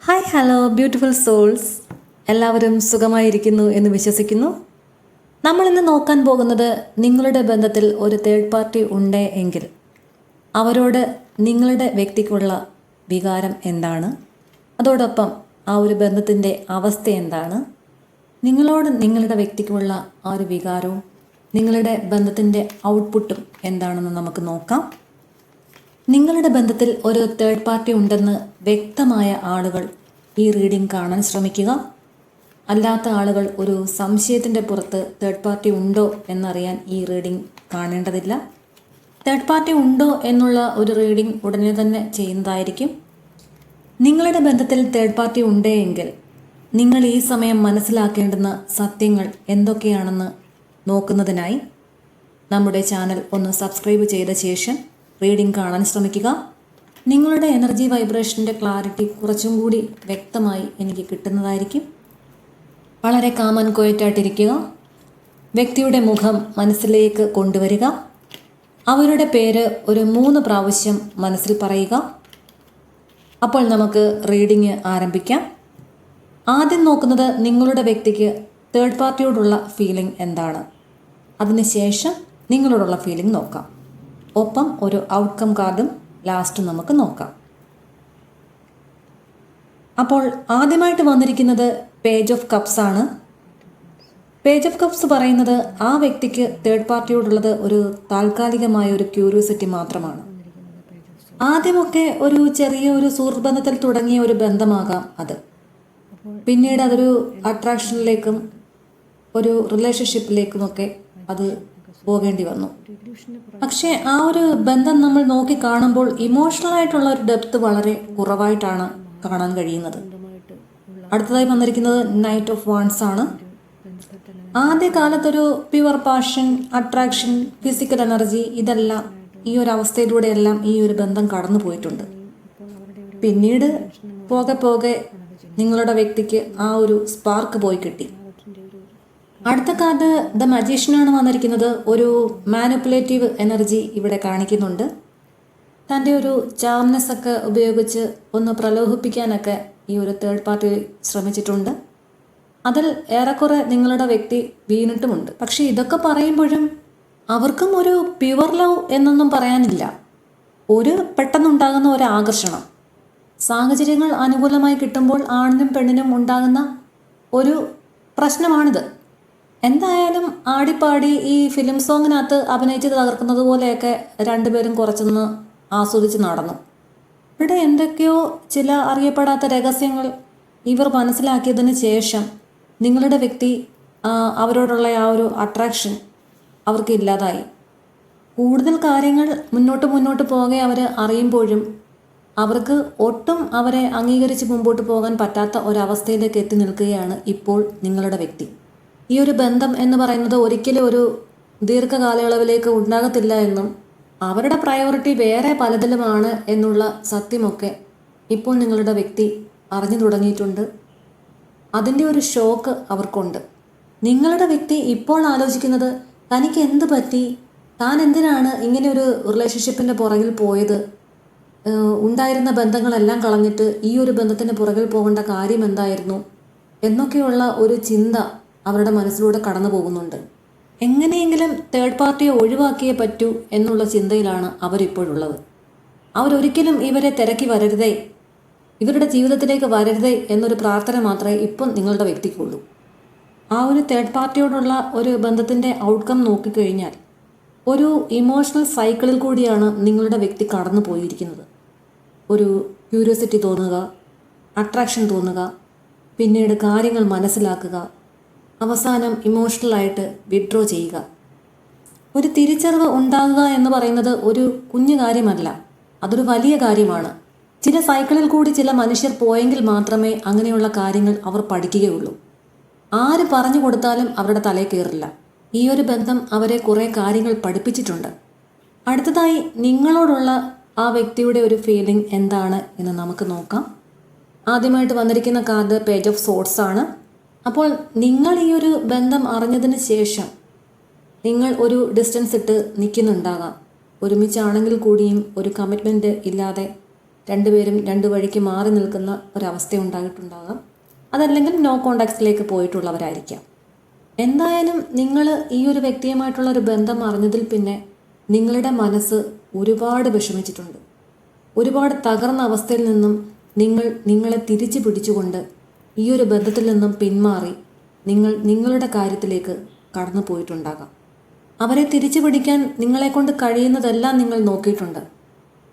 Hi hello beautiful souls, എല്ലാവരും സുഖമായിരിക്കുന്നു എന്ന് വിശ്വസിക്കുന്നു. നമ്മളിന്ന് നോക്കാൻ പോകുന്നത് നിങ്ങളുടെ ബന്ധത്തിൽ ഒരു തേർഡ് പാർട്ടി ഉണ്ട് എങ്കിൽ അവരോട് നിങ്ങളുടെ വ്യക്തിക്കുള്ള വികാരം എന്താണ്, അതോടൊപ്പം ആ ഒരു ബന്ധത്തിൻ്റെ അവസ്ഥ എന്താണ്, നിങ്ങളോട് നിങ്ങളുടെ വ്യക്തിക്കുള്ള ആ ഒരു വികാരവും നിങ്ങളുടെ ബന്ധത്തിൻ്റെ ഔട്ട്പുട്ടും എന്താണെന്ന് നമുക്ക് നോക്കാം. നിങ്ങളുടെ ബന്ധത്തിൽ ഒരു തേർഡ് പാർട്ടി ഉണ്ടെന്ന് വ്യക്തമായ ആളുകൾ ഈ റീഡിംഗ് കാണാൻ ശ്രമിക്കുക. അല്ലാത്ത ആളുകൾ ഒരു സംശയത്തിൻ്റെ പുറത്ത് തേർഡ് പാർട്ടി ഉണ്ടോ എന്നറിയാൻ ഈ റീഡിംഗ് കാണേണ്ടതില്ല. തേർഡ് പാർട്ടി ഉണ്ടോ എന്നുള്ള ഒരു റീഡിംഗ് ഉടനെ തന്നെ ചെയ്യുന്നതായിരിക്കും. നിങ്ങളുടെ ബന്ധത്തിൽ തേർഡ് പാർട്ടി ഉണ്ട് എങ്കിൽ നിങ്ങൾ ഈ സമയം മനസ്സിലാക്കേണ്ടുന്ന സത്യങ്ങൾ എന്തൊക്കെയാണെന്ന് നോക്കുന്നതിനായി നമ്മുടെ ചാനൽ ഒന്ന് സബ്സ്ക്രൈബ് ചെയ്ത ശേഷം റീഡിംഗ് കാണാൻ ശ്രമിക്കുക. നിങ്ങളുടെ എനർജി വൈബ്രേഷൻ്റെ ക്ലാരിറ്റി കുറച്ചും കൂടി വ്യക്തമായി എനിക്ക് കിട്ടുന്നതായിരിക്കും. വളരെ കാം ആൻഡ് ക്വയറ്റായിട്ടിരിക്കുക. വ്യക്തിയുടെ മുഖം മനസ്സിലേക്ക് കൊണ്ടുവരിക. അവരുടെ പേര് ഒരു 3 പ്രാവശ്യം മനസ്സിൽ പറയുക. അപ്പോൾ നമുക്ക് റീഡിംഗ് ആരംഭിക്കാം. ആദ്യം നോക്കുന്നത് നിങ്ങളുടെ വ്യക്തിക്ക് തേർഡ് പാർട്ടിയോടുള്ള ഫീലിംഗ് എന്താണ്. അതിനുശേഷം നിങ്ങളോടുള്ള ഫീലിംഗ് നോക്കാം. ഒപ്പം ഒരു ഔട്ട്കം കാർഡും ലാസ്റ്റ് നമുക്ക് നോക്കാം. അപ്പോൾ ആദ്യമായിട്ട് വന്നിരിക്കുന്നത് പേജ് ഓഫ് കപ്സ് ആണ്. പേജ് ഓഫ് കപ്സ് പറയുന്നത് ആ വ്യക്തിക്ക് തേർഡ് പാർട്ടിയോടുള്ളത് ഒരു താൽക്കാലികമായ ഒരു ക്യൂരിയോസിറ്റി മാത്രമാണ്. ആദ്യമൊക്കെ ഒരു ചെറിയ ഒരു സുഹൃത്ത് ബന്ധത്തിൽ തുടങ്ങിയ ഒരു ബന്ധമാകാം അത്. പിന്നീട് അതൊരു അട്രാക്ഷനിലേക്കും ഒരു റിലേഷൻഷിപ്പിലേക്കുമൊക്കെ അത് പോകേണ്ടി വന്നു. പക്ഷേ ആ ഒരു ബന്ധം നമ്മൾ നോക്കി കാണുമ്പോൾ ഇമോഷണൽ ആയിട്ടുള്ള ഒരു ഡെപ്ത് വളരെ കുറവായിട്ടാണ് കാണാൻ കഴിയുന്നത്. അടുത്തതായി വന്നിരിക്കുന്നത് നൈറ്റ് ഓഫ് വാൺസ് ആണ്. ആദ്യ കാലത്തൊരു pure passion, attraction, physical energy, ഇതെല്ലാം ഈ ഒരു അവസ്ഥയിലൂടെയെല്ലാം ഈ ഒരു ബന്ധം കടന്നു പോയിട്ടുണ്ട്. പിന്നീട് പോകെ പോകെ നിങ്ങളുടെ വ്യക്തിക്ക് ആ ഒരു സ്പാർക്ക് പോയി കിട്ടി. അടുത്ത കാർഡ് ദ മജീഷ്യനാണ് വന്നിരിക്കുന്നത്. ഒരു മാനിപ്പുലേറ്റീവ് എനർജി ഇവിടെ കാണിക്കുന്നുണ്ട്. തൻ്റെ ഒരു ചാംനെസ് ഒക്കെ ഉപയോഗിച്ച് ഒന്ന് പ്രലോഭിപ്പിക്കാനൊക്കെ ഈ ഒരു തേർഡ് പാർട്ടി ശ്രമിച്ചിട്ടുണ്ട്. അതിൽ ഏറെക്കുറെ നിങ്ങളുടെ വ്യക്തി വീണിട്ടുമുണ്ട്. പക്ഷേ ഇതൊക്കെ പറയുമ്പോഴും അവർക്കും ഒരു പ്യുവർ ലവ് എന്നൊന്നും പറയാനില്ല. ഒരു പെട്ടെന്നുണ്ടാകുന്ന ഒരു ആകർഷണം, സാഹചര്യങ്ങൾ അനുകൂലമായി കിട്ടുമ്പോൾ ആണിനും പെണ്ണിനും ഉണ്ടാകുന്ന ഒരു പ്രശ്നമാണിത്. എന്തായാലും ആടിപ്പാടി ഈ ഫിലിം സോങ്ങിനകത്ത് അഭിനയിച്ച് തകർക്കുന്നത് പോലെയൊക്കെ രണ്ടുപേരും കുറച്ചൊന്ന് ആസ്വദിച്ച് നടന്നു. ഇവിടെ എന്തൊക്കെയോ ചില അറിയപ്പെടാത്ത രഹസ്യങ്ങൾ ഇവർ മനസ്സിലാക്കിയതിന് ശേഷം നിങ്ങളുടെ വ്യക്തി അവരോടുള്ള ആ ഒരു അട്രാക്ഷൻ അവർക്ക് ഇല്ലാതായി. കൂടുതൽ കാര്യങ്ങൾ മുന്നോട്ട് പോകെ അവർ അറിയുമ്പോഴും അവർക്ക് ഒട്ടും അവരെ അംഗീകരിച്ച് മുമ്പോട്ട് പോകാൻ പറ്റാത്ത ഒരവസ്ഥയിലേക്ക് എത്തി നിൽക്കുകയാണ് ഇപ്പോൾ നിങ്ങളുടെ വ്യക്തി. ഈ ഒരു ബന്ധം എന്ന് പറയുന്നത് ഒരിക്കലും ഒരു ദീർഘകാലയളവിലേക്ക് ഉണ്ടാകത്തില്ല എന്നും അവരുടെ പ്രയോറിറ്റി വേറെ പലതിലുമാണ് എന്നുള്ള സത്യമൊക്കെ ഇപ്പോൾ നിങ്ങളുടെ വ്യക്തി അറിഞ്ഞു തുടങ്ങിയിട്ടുണ്ട്. അതിൻ്റെ ഒരു ഷോക്ക് അവർക്കുണ്ട്. നിങ്ങളുടെ വ്യക്തി ഇപ്പോൾ ആലോചിക്കുന്നത് തനിക്ക് എന്ത് പറ്റി, താൻ എന്തിനാണ് ഇങ്ങനെ ഒരു റിലേഷൻഷിപ്പിൻ്റെ പുറകിൽ പോയത്, ഉണ്ടായിരുന്ന ബന്ധങ്ങളെല്ലാം കളഞ്ഞിട്ട് ഈ ഒരു ബന്ധത്തിൻ്റെ പുറകിൽ പോകേണ്ട കാര്യം എന്തായിരുന്നു എന്നൊക്കെയുള്ള ഒരു ചിന്ത അവരുടെ മനസ്സിലൂടെ കടന്നു പോകുന്നുണ്ട്. എങ്ങനെയെങ്കിലും തേർഡ് പാർട്ടിയെ ഒഴിവാക്കിയേ പറ്റൂ എന്നുള്ള ചിന്തയിലാണ് അവരിപ്പോഴുള്ളത്. അവരൊരിക്കലും ഇവരെ തിരക്കി വരരുതേ, ഇവരുടെ ജീവിതത്തിലേക്ക് വരരുതേ എന്നൊരു പ്രാർത്ഥന മാത്രമേ ഇപ്പം നിങ്ങളുടെ വ്യക്തിക്കുള്ളൂ. ആ ഒരു തേർഡ് പാർട്ടിയോടുള്ള ഒരു ബന്ധത്തിൻ്റെ ഔട്ട്കം നോക്കിക്കഴിഞ്ഞാൽ ഒരു ഇമോഷണൽ സൈക്കിളിൽ കൂടിയാണ് നിങ്ങളുടെ വ്യക്തി കടന്നു പോയിരിക്കുന്നത്. ഒരു ക്യൂരിയോസിറ്റി തോന്നുക, അട്രാക്ഷൻ തോന്നുക, പിന്നീട് കാര്യങ്ങൾ മനസ്സിലാക്കുക, അവസാനം ഇമോഷണലായിട്ട് വിഡ്രോ ചെയ്യുക. ഒരു തിരിച്ചറിവ് ഉണ്ടാകുക എന്ന് പറയുന്നത് ഒരു കുഞ്ഞു കാര്യമല്ല, അതൊരു വലിയ കാര്യമാണ്. ചില സൈക്കിളിൽ കൂടി ചില മനുഷ്യർ പോയെങ്കിൽ മാത്രമേ അങ്ങനെയുള്ള കാര്യങ്ങൾ അവർ പഠിക്കുകയുള്ളൂ. ആര് പറഞ്ഞു കൊടുത്താലും അവരുടെ തലയിൽ കയറില്ല. ഈ ഒരു ബന്ധം അവരെ കുറേ കാര്യങ്ങൾ പഠിപ്പിച്ചിട്ടുണ്ട്. അടുത്തതായി നിങ്ങളോടുള്ള ആ വ്യക്തിയുടെ ഒരു ഫീലിംഗ് എന്താണ് എന്ന് നമുക്ക് നോക്കാം. ആദ്യമായിട്ട് വന്നിരിക്കുന്ന കാർഡ് പേജ് ഓഫ് സോർട്സ് ആണ്. അപ്പോൾ നിങ്ങൾ ഈ ഒരു ബന്ധം അറിഞ്ഞതിന് ശേഷം നിങ്ങൾ ഒരു ഡിസ്റ്റൻസ് ഇട്ട് നിൽക്കുന്നുണ്ടാകാം. ഒരുമിച്ചാണെങ്കിൽ കൂടിയും ഒരു കമ്മിറ്റ്മെൻറ്റ് ഇല്ലാതെ രണ്ടുപേരും രണ്ട് വഴിക്ക് മാറി നിൽക്കുന്ന ഒരവസ്ഥ ഉണ്ടായിട്ടുണ്ടാകാം. അതല്ലെങ്കിൽ നോ കോണ്ടാക്ട്സിലേക്ക് പോയിട്ടുള്ളവരായിരിക്കാം. എന്തായാലും നിങ്ങൾ ഈ ഒരു വ്യക്തിയുമായിട്ടുള്ളൊരു ബന്ധം അറിഞ്ഞതിൽ പിന്നെ നിങ്ങളുടെ മനസ്സ് ഒരുപാട് വിഷമിച്ചിട്ടുണ്ട്. ഒരുപാട് തകർന്ന അവസ്ഥയിൽ നിന്നും നിങ്ങളെ തിരിച്ചു പിടിച്ചുകൊണ്ട് ഈ ഒരു ബന്ധത്തിൽ നിന്നും പിന്മാറി നിങ്ങളുടെ കാര്യത്തിലേക്ക് കടന്നു പോയിട്ടുണ്ടാകാം. അവരെ തിരിച്ചു പിടിക്കാൻ നിങ്ങളെക്കൊണ്ട് കഴിയുന്നതെല്ലാം നിങ്ങൾ നോക്കിയിട്ടുണ്ട്.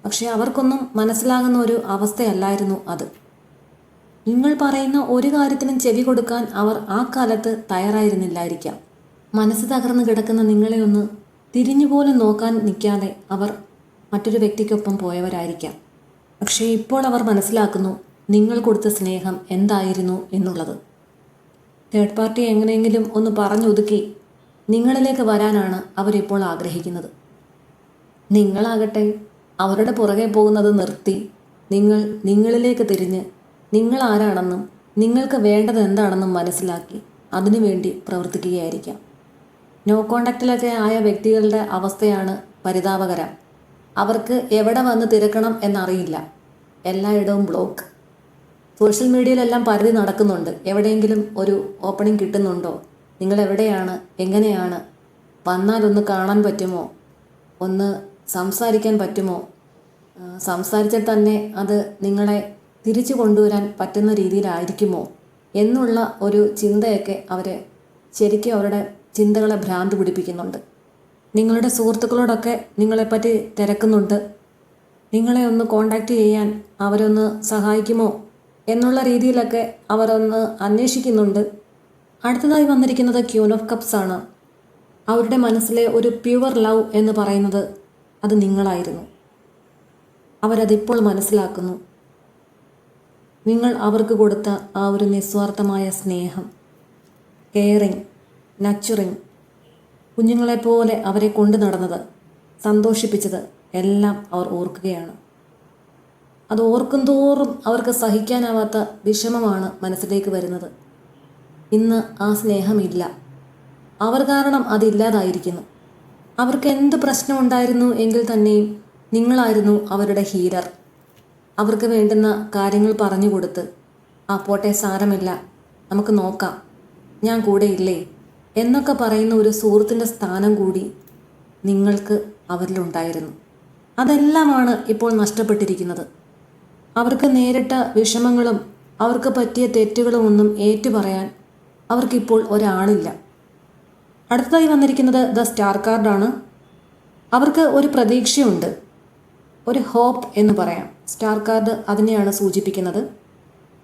പക്ഷേ അവർക്കൊന്നും മനസ്സിലാകുന്ന ഒരു അവസ്ഥയല്ലായിരുന്നു അത്. നിങ്ങൾ പറയുന്ന ഒരു കാര്യത്തിനും ചെവി കൊടുക്കാൻ അവർ ആ കാലത്ത് തയ്യാറായിരുന്നില്ലായിരിക്കാം. മനസ്സ് തകർന്നു കിടക്കുന്ന നിങ്ങളെ ഒന്ന് തിരിഞ്ഞുപോലും നോക്കാൻ നിൽക്കാതെ അവർ മറ്റൊരു വ്യക്തിക്കൊപ്പം പോയവരായിരിക്കാം. പക്ഷേ ഇപ്പോൾ അവർ മനസ്സിലാക്കുന്നു നിങ്ങൾ കൊടുത്ത സ്നേഹം എന്തായിരുന്നു എന്നുള്ളത്. തേർഡ് പാർട്ടി എങ്ങനെയെങ്കിലും ഒന്ന് പറഞ്ഞൊതുക്കി നിങ്ങളിലേക്ക് വരാനാണ് അവരിപ്പോൾ ആഗ്രഹിക്കുന്നത്. നിങ്ങളാകട്ടെ അവരുടെ പുറകെ പോകുന്നത് നിർത്തി നിങ്ങളിലേക്ക് തിരിഞ്ഞ് നിങ്ങൾ ആരാണെന്നും നിങ്ങൾക്ക് വേണ്ടത് എന്താണെന്നും മനസ്സിലാക്കി അതിനുവേണ്ടി പ്രവർത്തിക്കുകയായിരിക്കാം. നോ കോണ്ടാക്റ്റിലൊക്കെ ആയ വ്യക്തികളുടെ അവസ്ഥയാണ് പരിതാപകരം. അവർക്ക് എവിടെ വന്ന് തിരക്കണം എന്നറിയില്ല. എല്ലായിടവും ബ്ലോക്ക്. സോഷ്യൽ മീഡിയയിലെല്ലാം പരതി നടക്കുന്നുണ്ട്. എവിടെയെങ്കിലും ഒരു ഓപ്പണിംഗ് കിട്ടുന്നുണ്ടോ, നിങ്ങൾ എവിടെയാണ്, എങ്ങനെയാണ്, വന്നാലൊന്ന് കാണാൻ പറ്റുമോ, ഒന്ന് സംസാരിക്കാൻ പറ്റുമോ, സംസാരിച്ചാൽ തന്നെ അത് നിങ്ങളെ തിരിച്ചു കൊണ്ടുവരാൻ പറ്റുന്ന രീതിയിലായിരിക്കുമോ എന്നുള്ള ഒരു ചിന്തയൊക്കെ ശരിക്കും അവരുടെ ചിന്തകളെ ഭ്രാന്ത് പിടിപ്പിക്കുന്നുണ്ട്. നിങ്ങളുടെ സുഹൃത്തുക്കളോടൊക്കെ നിങ്ങളെപ്പറ്റി തിരക്കുന്നുണ്ട്. നിങ്ങളെ ഒന്ന് കോണ്ടാക്റ്റ് ചെയ്യാൻ അവരൊന്ന് സഹായിക്കുമോ എന്നുള്ള രീതിയിലൊക്കെ അവരൊന്ന് അന്വേഷിക്കുന്നുണ്ട്. അടുത്തതായി വന്നിരിക്കുന്നത് ക്യൂൻ ഓഫ് കപ്സ് ആണ്. അവരുടെ മനസ്സിലെ ഒരു പ്യുവർ ലവ് എന്ന് പറയുന്നത് അത് നിങ്ങളായിരുന്നു. അവരതിപ്പോൾ മനസ്സിലാക്കുന്നു. നിങ്ങൾ അവർക്ക് കൊടുത്ത ആ ഒരു നിസ്വാർത്ഥമായ സ്നേഹം, കെയറിങ്, നച്ചുറിങ്, കുഞ്ഞുങ്ങളെപ്പോലെ അവരെ കൊണ്ടു നടന്നത്, സന്തോഷിപ്പിച്ചത് എല്ലാം അവർ ഓർക്കുകയാണ്. അത് ഓർക്കും തോറും അവർക്ക് സഹിക്കാനാവാത്ത വിഷമമാണ് മനസ്സിലേക്ക് വരുന്നത്. ഇന്ന് ആ സ്നേഹമില്ല. അവർ കാരണം അതില്ലാതായിരിക്കുന്നു. അവർക്ക് എന്ത് പ്രശ്നമുണ്ടായിരുന്നു എങ്കിൽ തന്നെയും നിങ്ങളായിരുന്നു അവരുടെ ഹീലർ. അവർക്ക് വേണ്ടുന്ന കാര്യങ്ങൾ പറഞ്ഞു കൊടുത്ത് പോട്ടെ സാരമില്ല, നമുക്ക് നോക്കാം, ഞാൻ കൂടെ ഇല്ലേ എന്നൊക്കെ പറയുന്ന ഒരു സുഹൃത്തിൻ്റെ സ്ഥാനം കൂടി നിങ്ങൾക്ക് അവരിലുണ്ടായിരുന്നു. അതെല്ലാമാണ് ഇപ്പോൾ നഷ്ടപ്പെട്ടിരിക്കുന്നത്. അവർക്ക് നേരിട്ട വിഷമങ്ങളും അവർക്ക് പറ്റിയ തെറ്റുകളും ഒന്നും ഏറ്റുപറയാൻ അവർക്കിപ്പോൾ ഒരാളില്ല. അടുത്തതായി വന്നിരിക്കുന്നത് ദ സ്റ്റാർ കാർഡാണ്. അവർക്ക് ഒരു പ്രതീക്ഷയുണ്ട്, ഒരു ഹോപ്പ് എന്ന് പറയാം. സ്റ്റാർ കാർഡ് അതിനെയാണ് സൂചിപ്പിക്കുന്നത്.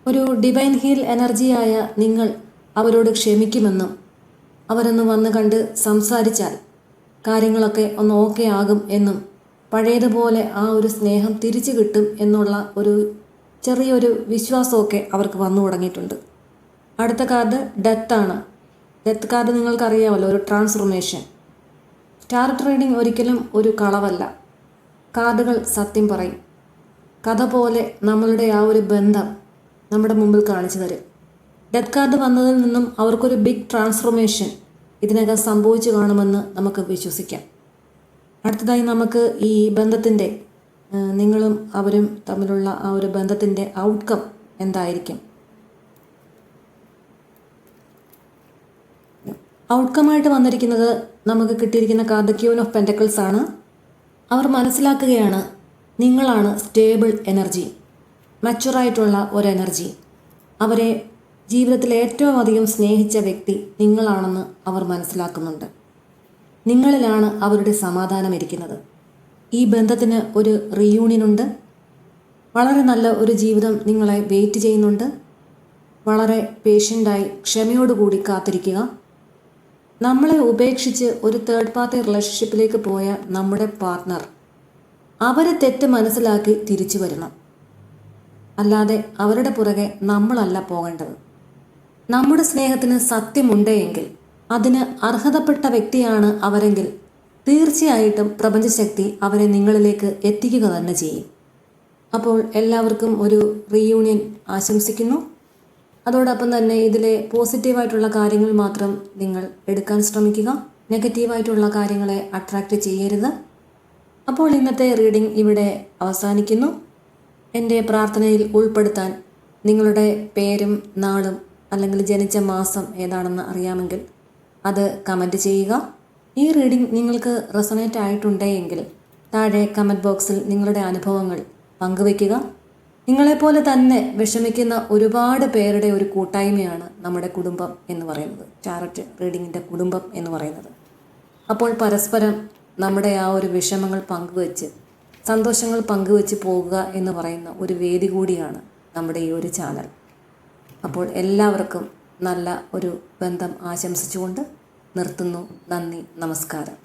ഒരു ഡിവൈൻ ഹീൽ എനർജിയായ നിങ്ങൾ അവരോട് ക്ഷമിക്കുമെന്നും അവരൊന്ന് വന്ന് കണ്ട് സംസാരിച്ചാൽ കാര്യങ്ങളൊക്കെ ഒന്ന് ഓക്കെ ആകും എന്നും പഴയതുപോലെ ആ ഒരു സ്നേഹം തിരിച്ചു കിട്ടും എന്നുള്ള ഒരു ചെറിയൊരു വിശ്വാസമൊക്കെ അവർക്ക് വന്നു തുടങ്ങിയിട്ടുണ്ട്. അടുത്ത കാർഡ് ഡെത്താണ്. ഡെത്ത് കാർഡ് നിങ്ങൾക്കറിയാമല്ലോ, ഒരു ട്രാൻസ്ഫോർമേഷൻ. സ്റ്റാർ റീഡിംഗ് ഒരിക്കലും ഒരു കളവല്ല. കാർഡുകൾ സത്യം പറയും. കഥ പോലെ നമ്മളുടെ ആ ഒരു ബന്ധം നമ്മുടെ മുമ്പിൽ കാണിച്ചു തരും. ഡെത്ത് കാർഡ് വന്നതിൽ നിന്നും അവർക്കൊരു ബിഗ് ട്രാൻസ്ഫോർമേഷൻ ഇതിനകം സംഭവിച്ചു കാണുമെന്ന് നമുക്ക് വിശ്വസിക്കാം. അടുത്തതായി നമുക്ക് ഈ ബന്ധത്തിൻ്റെ നിങ്ങളും അവരും തമ്മിലുള്ള ആ ഒരു ബന്ധത്തിൻ്റെ ഔട്ട്കം എന്തായിരിക്കും? ഔട്ട്കമായിട്ട് വന്നിരിക്കുന്നത് നമുക്ക് കിട്ടിയിരിക്കുന്ന കാർഡ് ക്യൂൻ ഓഫ് പെൻറ്റക്കിൾസ് ആണ്. അവർ മനസ്സിലാക്കുകയാണ് നിങ്ങളാണ് സ്റ്റേബിൾ എനർജി, മച്ചുറായിട്ടുള്ള ഒരു എനർജി. അവരെ ജീവിതത്തിൽ ഏറ്റവും അധികം സ്നേഹിച്ച വ്യക്തി നിങ്ങളാണെന്ന് അവർ മനസ്സിലാക്കുന്നുണ്ട്. നിങ്ങളിലാണ് അവരുടെ സമാധാനം ഇരിക്കുന്നത്. ഈ ബന്ധത്തിന് ഒരു റീയൂണിയനുണ്ട്. വളരെ നല്ല ഒരു ജീവിതം നിങ്ങളെ വെയിറ്റ് ചെയ്യുന്നുണ്ട്. വളരെ പേഷ്യൻ്റായി ക്ഷമയോടുകൂടി കാത്തിരിക്കുക. നമ്മളെ ഉപേക്ഷിച്ച് ഒരു തേർഡ് പാർട്ടി റിലേഷൻഷിപ്പിലേക്ക് പോയ നമ്മുടെ പാർട്ട്ണർ അവരെ തെറ്റ് മനസ്സിലാക്കി തിരിച്ചു വരണം. അല്ലാതെ അവരുടെ പുറകെ നമ്മളല്ല പോകേണ്ടത്. നമ്മുടെ സ്നേഹത്തിന് സത്യമുണ്ടെങ്കിൽ, അതിന് അർഹതപ്പെട്ട വ്യക്തിയാണ് അവരെങ്കിൽ തീർച്ചയായിട്ടും പ്രപഞ്ചശക്തി അവരെ നിങ്ങളിലേക്ക് എത്തിക്കുക തന്നെ ചെയ്യും. അപ്പോൾ എല്ലാവർക്കും ഒരു റീയൂണിയൻ ആശംസിക്കുന്നു. അതോടൊപ്പം തന്നെ ഇതിലെ പോസിറ്റീവായിട്ടുള്ള കാര്യങ്ങൾ മാത്രം നിങ്ങൾ എടുക്കാൻ ശ്രമിക്കുക. നെഗറ്റീവായിട്ടുള്ള കാര്യങ്ങളെ അട്രാക്റ്റ് ചെയ്യരുത്. അപ്പോൾ ഇന്നത്തെ റീഡിംഗ് ഇവിടെ അവസാനിക്കുന്നു. എൻ്റെ പ്രാർത്ഥനയിൽ ഉൾപ്പെടുത്താൻ നിങ്ങളുടെ പേരും നാളും അല്ലെങ്കിൽ ജനിച്ച മാസം ഏതാണെന്ന് അറിയാമെങ്കിൽ അത് കമൻറ്റ് ചെയ്യുക. ഈ റീഡിംഗ് നിങ്ങൾക്ക് റെസൊണേറ്റ് ആയിട്ടുണ്ടെങ്കിൽ താഴെ കമൻറ്റ് ബോക്സിൽ നിങ്ങളുടെ അനുഭവങ്ങൾ പങ്കുവയ്ക്കുക. നിങ്ങളെപ്പോലെ തന്നെ വിഷമിക്കുന്ന ഒരുപാട് പേരുടെ ഒരു കൂട്ടായ്മയാണ് നമ്മുടെ കുടുംബം എന്ന് പറയുന്നത്, ടാരറ്റ് റീഡിങ്ങിൻ്റെ കുടുംബം എന്ന് പറയുന്നത്. അപ്പോൾ പരസ്പരം നമ്മുടെ ആ ഒരു വിഷമങ്ങൾ പങ്കുവച്ച് സന്തോഷങ്ങൾ പങ്കുവച്ച് പോകുക എന്ന് പറയുന്ന ഒരു വേദി കൂടിയാണ് നമ്മുടെ ഈ ഒരു ചാനൽ. അപ്പോൾ എല്ലാവർക്കും നല്ല ഒരു ബന്ധം ആശംസിച്ചുകൊണ്ട് നിർത്തുന്നു. നന്ദി, നമസ്കാരം.